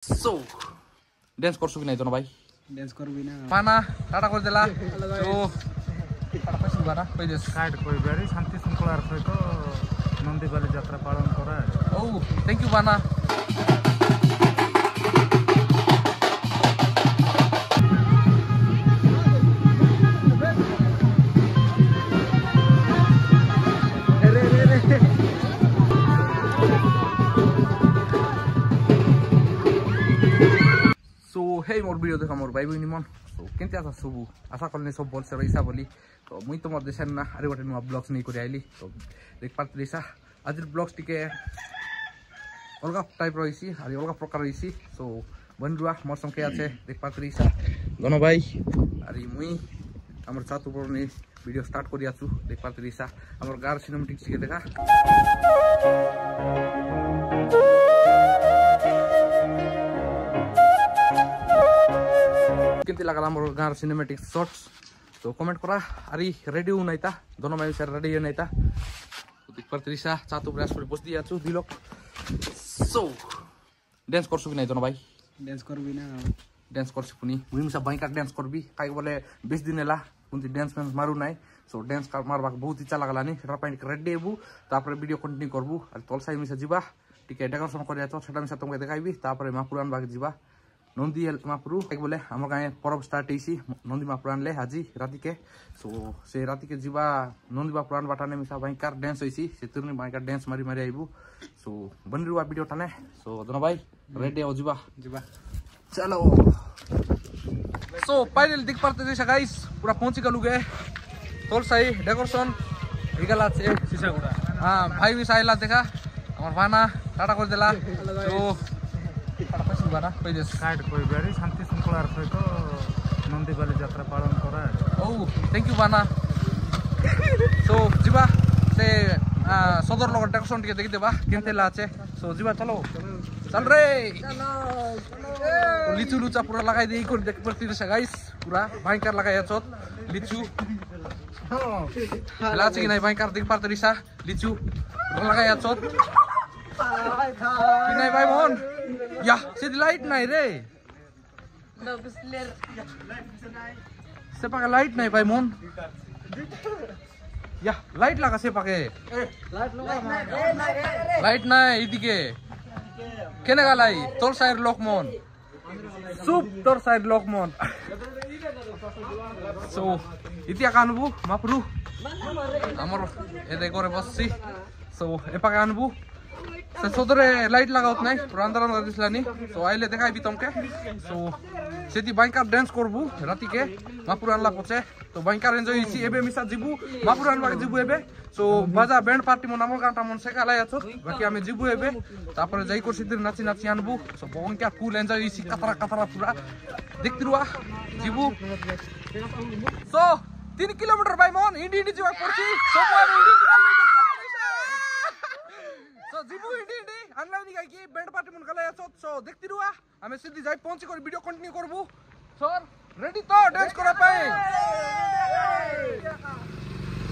So, dance korsu binai dono bhai. Dance koru bina. Pana, tata kore dela. So, tata paisi bana. Paides. Kite koi very shanti shunkular saito Nandibali jatra palan kora. Oh, thank you bana. So, hey more video देखा मोर भाई बहनी मन so केंते आसा सबु आशा करने सब बोल से रहीसा बोली तो मुई तो मत देसन ना अरे गोटे नुआ ब्लॉग्स नहीं करी आइली तो देख पात रहीसा आज ब्लॉग्स टिके अलगा टाइप रहीसी अरे अलगा प्रकार रहीसी so बंदुआ मोर संके आछे देख पात रहीसा दोनो भाई अरे मुई हमर साथ ऊपर ने वीडियो स्टार्ट करी आछु देख पात रहीसा हमर गार सिनेमैटिक्स टिके देखा किंती लागला मोर गार सिनेमैटिक शॉट्स तो कमेंट करा अरे रेडी हूं नाइता दोनों मैं सर रेडी है नाइता तो देख पर त्रिसा चातु प्रयास पर बस दिया छु दिलोक सो डांस करछु कि नै दोनों भाई Dance koru bina. डांस करछु पुनी मुई मिसा बाइका डांस करबी काई बोले 20 दिन एला कुंती डांस में मारू नाइ सो डांस का मारबा बहुत इच्छा लागला नि सेटा पॉइंट रेडी हेबू तापर वीडियो कंटिन्यू करबू अरे तलसाई मिसा जिबा टिके डेकोरेशन करिया तो सेटा मिसा तुमके देखाइबी तापर मापुरान बाग जिबा नंदी मापुरु एक बोले हमर गाय परब स्टार्ट हेसी नंदी मापुरान ले हाजी राती के सो से राती के जिबा नंदी मापुरान बाटाने मिसा बाई कार डांस होइसी सेतुरनी बाई कार डांस मारी मारी आइबू सो बनरुवा वीडियो टाने सो दोनो भाई रेडी हो जिबा चलो सो फाइनल दिख पाते जैसा गाइस पूरा पहुंची गलु गए तोल सही डेकोरेशन इगला छे सीसागुड़ा हां भाई भी साइला देखा हमर भाना टाटा कर देला तो टाटा पैसा बाना पैदेस Kite koi very shanti shunkular saito Nandibali jatra palan kora. Oh, thank you bana. So jiba से सदर लोग डेकोरेशन टिके देखि देबा केनते लाचे सो जिबा चलो चल रे तो लिचु लुचा पूरा लगाई देई कर देख परती रे गाइस पूरा भयंकर लगाया चोत लिचु लाचे कि नै भयंकर देख पार्त रिसा लिचु लगाया चोत कि नै भाई मोहन या सिधी लाइट नै रे सेपा लाइट नै भाई मोहन या लाइट लगा से पाके लाइट ना इदिके केने गालाई तोर साइड लोकमन सुप तोर साइड लोकमन सो इतिया कानबु मापरु हमर एदे करे बससी सो एपा कानबु से सोदरे लाइट लगाउत नै पुरा अंदर अंदर दिसलानी सो आइले देखाइबी तमके सो सेति बाइकार डांस करबु राती के मापुरान ला पछे तो बाइकार एन्जॉय इसी एबे मिसा जिबु मापुरान बाग जिबु एबे सो बाजा बैंड पार्टी मन नामर गांटा मन सेकाला याछो बाकी आमे जिबु एबे तापर जाई को सिद्धि नाची नाची आनबु सो बाइका फुल एन्जॉय इसी कतरा कतरा पूरा देखतिरुवा जिबु सो 3 किलोमीटर बाइ मन इंडी इंडी जिबा पड़छि सबवार इंडी सो जिबु इंडी इंडी अनलाइन गाय की बैंड पार्टी मन गला याछो सो देखतिरुवा आमे सिद्धि जाई पहुंची कर वीडियो कंटिन्यू करबु सर रेडी तो डांस करा पाए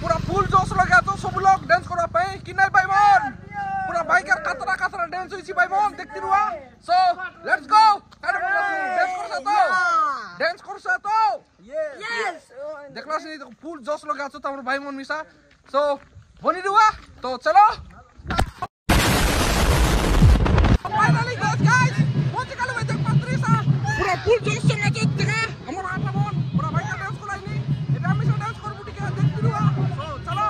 पूरा फुल जोश लगा तो सब लोग डांस करा पाए कि नहीं भाई मन पूरा बाइकर कतरा कतरा डांस होइसी भाई मन देखती रुआ सो लेट्स गो डांस करसा तो यस देखला से फुल जोश लगा तो हमर भाई मन मिसा सो बनी रुआ तो चलो फाइनली गाइस पहुंच गए भाई देख पात्रीसा पूरा फुल जोश से लगे देखे हमर आटा मन पूरा भाई का डांस कोलाइनी एटा हम डांस करबु टिके देखती रुआ सो चलो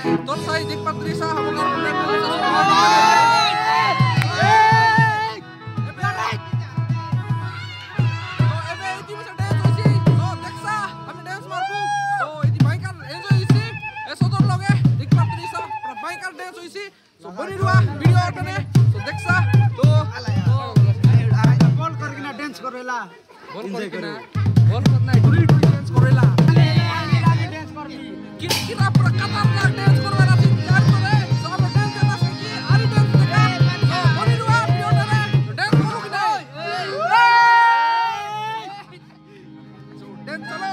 Tolsai Dikpat Risa Hamongar Pulen बोल करना डुरी डुरी डांस करेला कितना प्रकार डांस करवाला तीन चार करे सब डांस करना सकी आरी डांस देखा तो बोली रुआ वीडियो रे डांस करो कि नहीं सो डांस चलो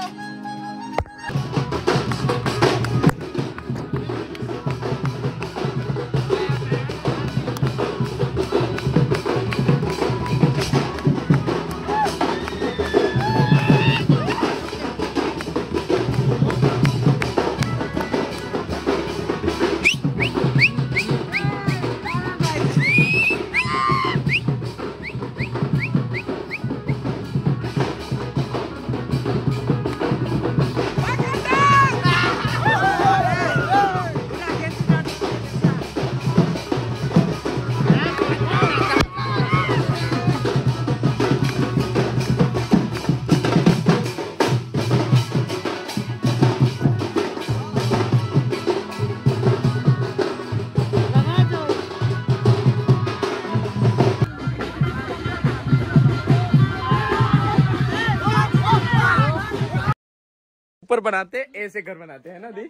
ऊपर बनाते ऐसे घर बनाते हैं ना दी।